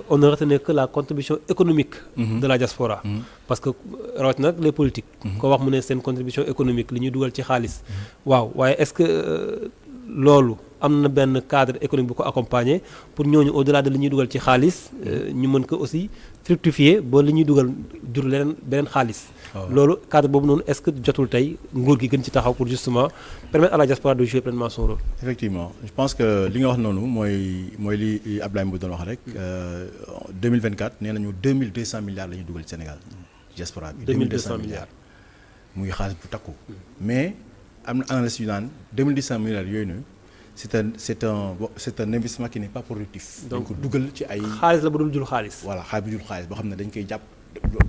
on ne retenait que la contribution économique de la diaspora. Parce que rawatina nag les politiques. ko wax mu ne seen contribution économique li ñuy dugal ci xaalis. waaw waaye est-ce que loolu am na benn cadre économique bu ko accompagner pour ñooñu au-delà de li ñuy dugal ci xaalis ñu mën ko aussi fructifier ba li ñuy dugal jur leneen beneen xaalis. loolu cadre boobu noonu est-ce que jotul tey nguur gi gën ci taxaw pour justement permettre à la diaspora de jouer pleinement son rôle. Effectivement je pense que li nga wax noonu mooy li Abdoulaye Mbodj doon wax rek 2024 nee nañu 2200 milliards la ñuy dugal ci Sénégal diaspora bi. 2200 milliards muy xaalis bu takku. mais am na analyse yu naan 2200 milliards yooyu noonu c'est un investissement qui n'est pas productif. donc dugal ci ay. xaalis la bu dul jul xaalis. voilà xaalis bu dul xaalis boo xam ne dañ koy jàpp.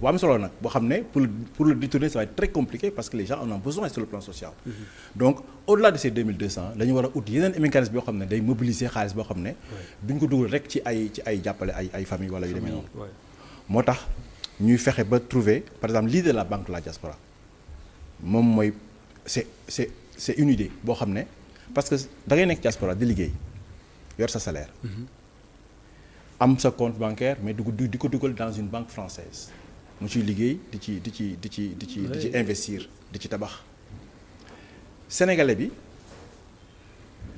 bu am solo nag boo xam ne pour le détourner ça va être très compliqué parce que les gens en ont besoin sur le plan social. donc au-delà de ces 2200 dañu war a ut yeneen mécanisme yoo xam ne day mobiliser xaalis boo xam ne. duñ ko dugal rek ci ay jàppale ay famille wala yu demee noonu. moo tax ñuy fexe ba trouver par exemple l'idée de la banque de la diaspora moom mooy c'est une idée boo xam ne parce que da ngay nekk diaspora di liggéey yor sa salaire. am sa compte bancaire mais di ko dugal dans une banque française mu ciy liggéey di ci investir di ci tabax sénégalais bi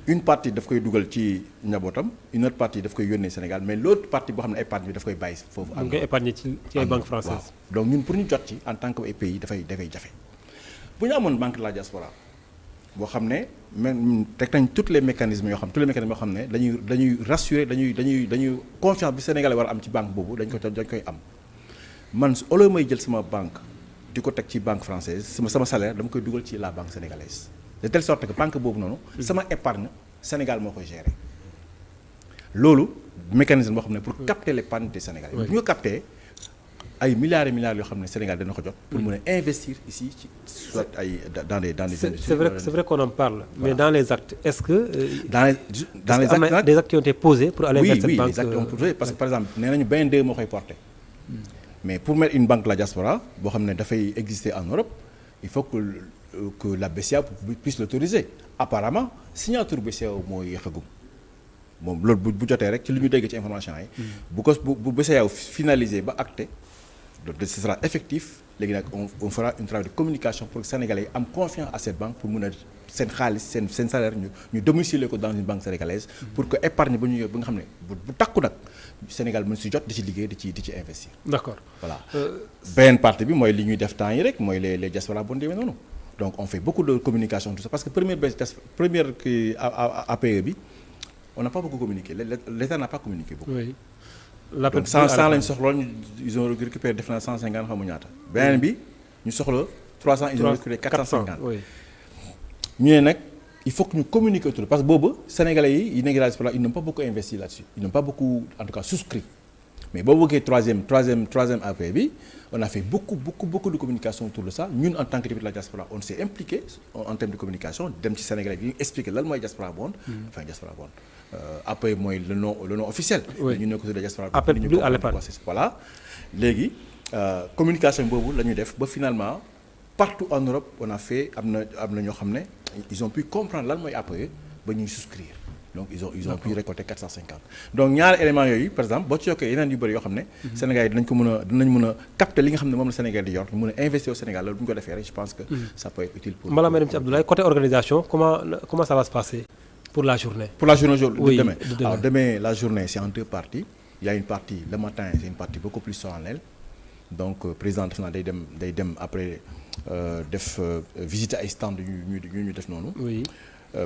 une partie daf koy dugal ci njabootam une autre partie daf koy yónnee Sénégal mais l'autre partie boo xam ne épargne bi daf koy bàyyi foofu. am nga épargne ci ay banque française. waaw donc ñun pour ñu jot ci en tant que ay pays dafay jafe bu ñu amoon banque de la diaspora boo xam ne même teg nañ tous les mécanismes yoo xam ne dañuy rassurer dañuy confiance bi Sénégalais war a am ci banque boobu dañ koy am man au lieu may jël sama banque di ko teg ci banque française sama salaire dama koy dugal ci la banque sénégalaise de telle sorte que banque boobu noonu sama épargne Sénégal moo koy gérer loolu mécanisme boo xam ne pour capter l'épargne des Sénégalais bu ñu ko capter ay milliards et milliards yoo xam ne Sénégal dana ko jot pour mën a investir ici ci soit ay dans des industries. c'est vrai qu'on en parle. Mais dans les actes est-ce que. dans les actes des actes qui ont été posés pour aller vers cette banque. oui les actes ont été posés parce que par exemple nee nañu BND moo koy porter. mais pour mettre une banque de la diaspora boo xam ne dafay exister en Europe il faut que la BCEAO puisse l'autoriser apparemment signature BCEAO moo yéexagum moom loolu bu jotee rek ci li ñu dégg ci information yi. bu BCEAO finalisé ba acté. donc ce sera effectif léegi nag on fera un travail de communication pour que Sénégalais yi am confiance à cette banque pour mun a seen xaalis seen salaire ñu domicilier ko dans une banque sénégalaise pour que épargne ba ñu nga xam ne bu takku nag Sénégal mën si jot di ci liggéey di ci investir. D'accord. voilà beneen partie bi mooy li ñuy def temps yi rek mooy les diaspora bon demee noonu donc on fait beaucoup de communication tout ça parce que première APE bi on n'a pas beaucoup communiqué l'État n'a pas communiqué beaucoup. Oui. donc 100 lañ soxla ils ont récupéré def na 150 xamu ñaata. beneen bi ñu soxla 300 ils ont récupéré 450. ñu ne nag il faut que ñu communiquer autour parce que boobu sénégalais yi nekk diaspora ils n'ont pas beaucoup investi là-dessus ils n'ont pas beaucoup en tout cas souscrit mais boo bëggee troisième AP bi on a fait beaucoup de communication autour de ça ñun en tant que député de la diaspora on s'est impliqué en termes de communication dem ci sénégalais bi ñu expliquer lan mooy diaspora bond. enfin diaspora bond. après mooy le nom officiel. oui ñu ne ko tuddee diaspora. appel public à l'épargne. voilà léegi communication boobu la ñu def ba finalement partout en Europe on a fait am na ñoo xam ne ils ont pu comprendre lan mooy APE ba ñuy souscrire donc ils ont pu récolter 450. donc ñaari éléments yooyu par exemple boo ci yokkee yeneen yu bëri yoo xam ne. Sénégal yi dinañ mën a capter li nga xam ne moom la Sénégal di yor ñu mën a investir au Sénégal loolu bu ñu ko defee rek je pense que. ça peut être utile pour. Mbala may dem ci Abdoulaye côté organisation comment ça va se passer. Pour la journée. Pour la journée de demain. Alors demain la journée c'est en deux parties. Il y a une partie le matin c'est une partie beaucoup plus solennelle. Donc président def naa day dem après def visiter ay stand ñu def noonu. Oui.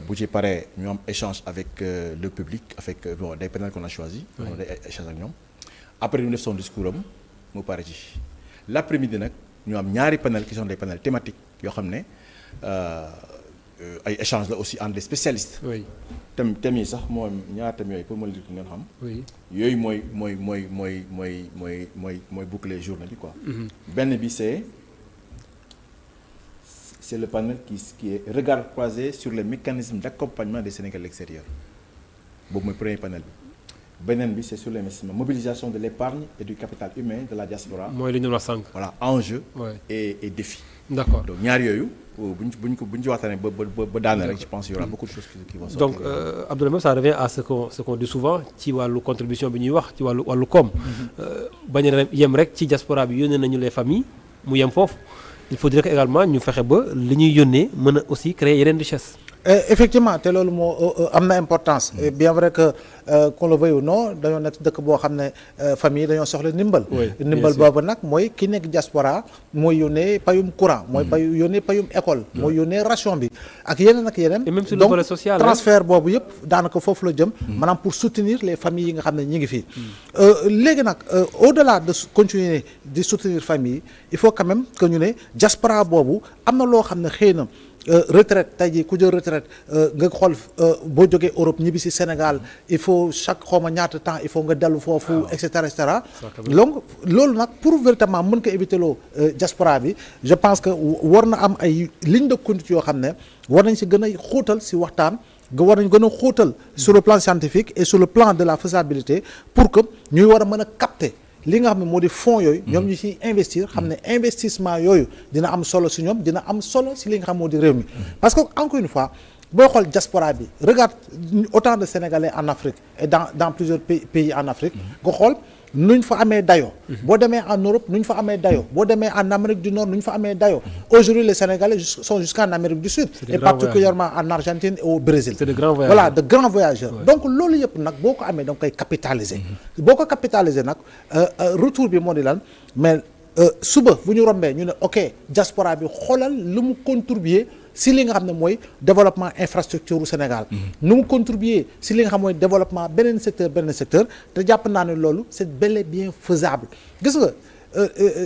bu ci paree ñu am échange avec le public avec des panels qu'on a choisi. Oui. Day échange ak ñoom. Après ñu def son discours am mu pare ci. L'après-midi nag ñu am ñaari panels qui sont des panels thématiques yoo xam ne. ay échange la aussi entre des spécialistes. oui thèmes yi sax moom ñaar thèmes yooyu pour ma lire ko ngeen xam. oui yooyu mooy boucler journée bi quoi. benn bi c'est le panel qui est regard croisé sur les mécanismes d'accompagnement des Sénégalais à l'extérieur boobu mooy premier panel bi. beneen bi c'est sur l'investissement mobilisation de l'épargne et du capital humain de la diaspora. mooy li ñu wax sànq. voilà enjeux. Ouais. et défis. D'accord. donc ñaar yooyu buñ ci waxtaanee ba daane rek je pense qu'il y aura beaucoup de choses qui vont sortir. Donc Abdoulaye, ça revient à ce qu'on dit souvent ci wàllu contribution bi ñuy wax ci wàllu koom bañ a yem rek ci diaspora bi yónnee nañu les familles mu yem foofu il faudrait que également ñu fexe ba li ñuy yónnee mën a aussi créer yeneen richesse. Effectivement te loolu moo am na importance bien vrai que qu'on le veuille ou non dañoo nekk dëkk boo xam ne famille dañoo soxla ndimbal boobu nag mooy ki nekk diaspora mooy yónnee payum courant mooy yónnee payum école mooy yónnee ration bi ak yeneen et même sur le volet social transfert boobu yëpp daanaka foofu la jëm maanaam pour soutenir les familles yi nga xam ne ñi ngi fii léegi nag au-delà de continuer di soutenir famille il faut quand même que ñu ne diaspora boobu am na loo xam ne xëy na retraite tey jii ku jël retraite nga xool boo jógee Europe ñibbi si Sénégal il faut chaque xawma ñaata temps il faut nga dellu foofu et cetera et cetera donc loolu nag pour véritablement mën ko éviter loo diaspora bi je pense que war na am ay ligne de conduite yoo xam ne war nañ si gën a xóotal si waxtaan war nañ gën a xóotal sur le plan scientifique et sur le plan de la faisabilité pour que ñuy war a mën a capter li nga xam ne moo di fonds yooyu ñoom ñu ciy investir xam ne investissement yooyu dina am solo si ñoom dina am solo si li nga xam moo di réew mi parce que encore une fois booy xool diaspora bi regarde autant de Sénégalais en Afrique et dans plusieurs pays en Afrique nga xool nuñ fa amee dayo boo demee en Europe nuñ fa amee dayo boo demee en Amérique du Nord nuñ fa amee dayo aujourd'hui les Sénégalais sont jusqu'en Amérique du Sud et particulièrement en Argentine et au Brésil c'est de grands voyageurs voilà de grands voyageurs donc loolu yëpp nag boo ko amee da nga koy capitaliser boo ko capitaliser nag retour bi moo di lan mais suba bu ñu rombee ñu ne ok diaspora bi xoolal lu mu contribuer si li nga xam ne mooy développement infrastructure u Sénégal nu mu contribuer si li nga xam mooy développement beneen secteur te jàpp naa ne loolu c'est bel et bien faisable gis nga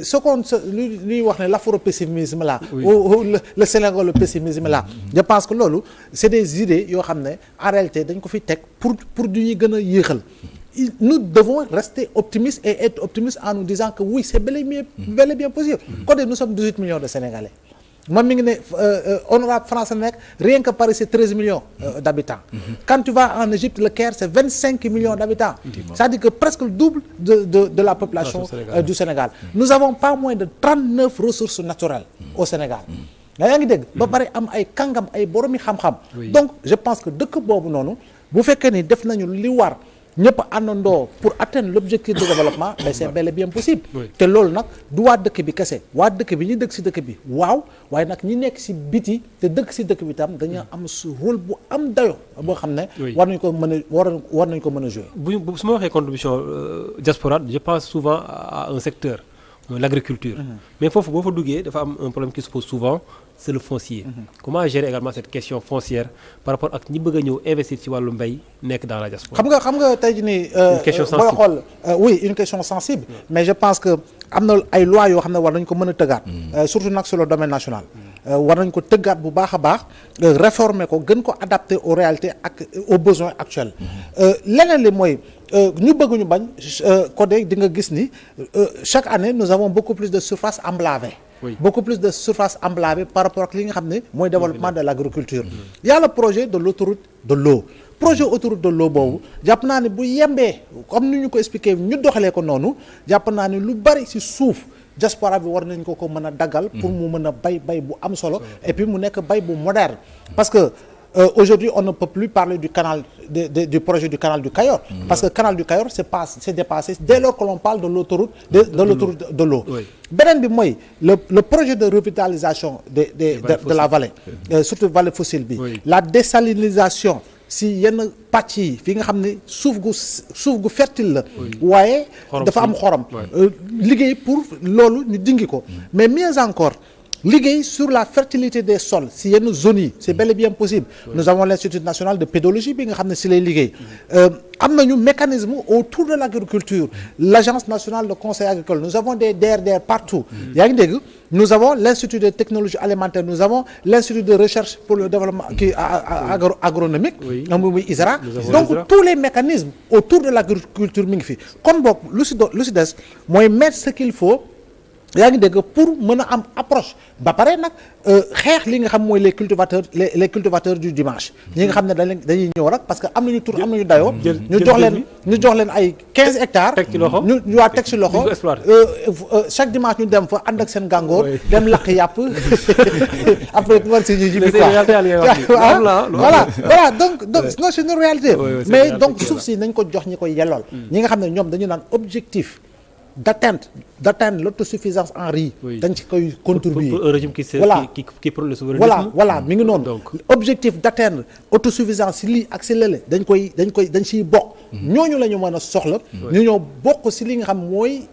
ce qu'on li ñuy wax ne l'afro-pessimisme là ou le sénégalo-pessimisme là je pense que loolu c'est des idées yoo xam ne en réalité dañ ko fi teg pour du ñuy gën a yéexal nous devons rester optimistes et être optimistes en nous disant que oui c'est bel et bien possible côté nous sommes 18 millions de Sénégalais moom mi ngi ne honorable France nekk rien que Paris c'est 13 millions d'habitants quand tu vas en Égypte le Caire c'est 25 millions d'habitants c'est-à-dire que presque le double de la population du Sénégal nous avons pas moins de 39 ressources naturelles au Sénégal yaa ngi dégg ba pare am ay kàngam ay boromi xam-xam donc je pense que dëkk boobu noonu bu fekkee ni def nañu li war ñëpp àndandoo pour atteindre l'objectif de développement mais c'est bel et bien possible te loolu nag du waa dëkk bi kese waa dëkk bi ñi dëkk ci dëkk bi waaw waaye nag ñi nekk ci biti te dëkk ci dëkk bi tam dañu am su rôle bu am dayo boo xam ne war nañ ko mën a jouer bu su ma waxee contribution diaspora je pense souvent à un secteur mooy l'agriculture mais foofu boo fa duggee dafa am un problème qui se pose souvent c'est le foncier comment gérer également cette question foncière par rapport ak ñi bëgg a ñëw investir ci wàllu mbay nekk dans la diaspora xam nga tey jii nii booy xool oui une question sensible mais je pense que am na ay lois yoo xam ne war nañ ko mën a tëggaat surtout nag sur le domaine national war nañ ko tëggaat bu baax a baax réformer ko gën ko adapter aux réalités ak aux besoins actuels leneen li mooy ñu bëgg ñu bañ côté di nga gis ni chaque année nous avons beaucoup plus de surface emblavée beaucoup plus de surface emblavée par rapport ak li nga xam ne mooy développement de l'agriculture il y a le projet de l'autoroute de l'eau projet autoroute de l'eau boobu jàpp naa ne bu yembee comme ni ñu ko expliqué ñu doxalee ko noonu jàpp naa ne lu bari ci suuf diaspora bi war nañ ko mën a daggal pour mu mën a bay bu am solo et puis mu nekk bay bu moderne parce que aujourd'hui on ne peut plus parler du canal du projet du canal du Cayor parce que canal du Cayor c'est dépassé dès lors que l'on parle de l'autoroute de l'eau beneen bi mooy le projet de revitalisation de la vallée surtout vallée fossile bi la désalinisation si yenn pàcc yi fi nga xam ne suuf gu fertile la waaye dafa am xorom liggéey pour loolu ñu dingi ko mais mieux encore liggéey sur la fertilité des sols si yenn zones yi c'est bel et bien possible nous avons l'institut national de pédologie bi nga xam ne si lay liggéey am nañu mécanisme autour de l'agriculture l'agence nationale de conseil agricole nous avons des DRDR partout yaa ngi dégg nous avons l'institut de technologie alimentaire nous avons l'institut de recherche pour le développement agronomique muy ISRA donc tous les mécanismes autour de l'agriculture mi ngi fi kon boog lu si des mooy mettre ce qu'il faut yaa ngi dégg pour mën a am approche ba pare nag xeex li nga xam mooy les cultivateurs du dimanche ñi nga xam ne dañuy ñëw rek parce que am nañu tur am nañu dayoo ñu jox leen ay 15 hectares ñu waa teg ci loxo chaque dimanche ñu dem fa ànd ak seen gàngoor dem lakk yàpp après war si ñu jibi quoi voilà donc non c'est une réalité mais donc suuf si nañ ko jox ñi koy yellool ñi nga xam ne ñoom dañu naan objectif d'atteindre l'autosuffisance en riz dañ ci koy contribuer pour un régime qui prône le souverainisme voilà mi ngi noonu objectif d'atteindre autosuffisance si lii ak si lële dañ siy bokk ñooñu la ñu mën a soxla ñu ñoo bokk si li nga xam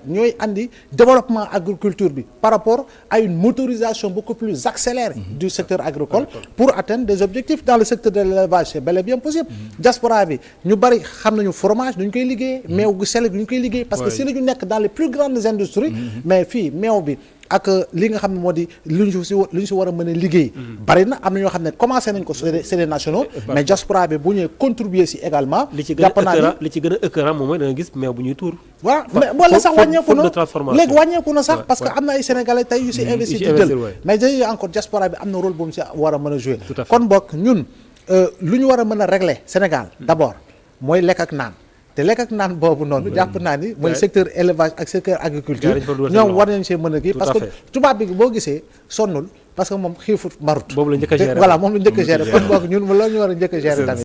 ñooy andi développement agriculture bi par rapport à une motorisation beaucoup plus accélérée du secteur agricole pour atteindre des objectifs dans le secteur de l'élevage c'est bel et bien possible diaspora bi ñu bari xam nañu fromage nu ñu koy liggéey meew gu sell bi ñu koy liggéey parce que si la ñu nekk dans les plus grandes industries mais fii meew bi ak li nga xam ne moo di lu ñu si war a mën a liggéey bari na am na ñoo xam ne commencé nañ ko c'est des nationaux mais diaspora bi bu ñuy contribuer si également li ci gën a écœurant moom mooy da nga gis meew bu ñuy tuur voilà mais wala sax wàññeeku na léegi wàññeeku na sax parce que am na ay sénégalais tey yu si investir di jël mais dañuy encore diaspora bi am na rôle bu mu si war a mën a jouer kon bokk ñun lu ñu war a mën a régler Sénégal d'abord mooy lekk ak naan te lekk ak naan boobu noonu jàpp naa ni mooy secteur élevage ak secteur agriculture ñoom war nañ see mën a kii parce que tubaab bi boo gisee sonnul parce que moom xiifut marut boobu la njëkk a gérer voilà moom la njëkk a gérer kon boog ñun loolu ñu war a njëkk a gérer tamit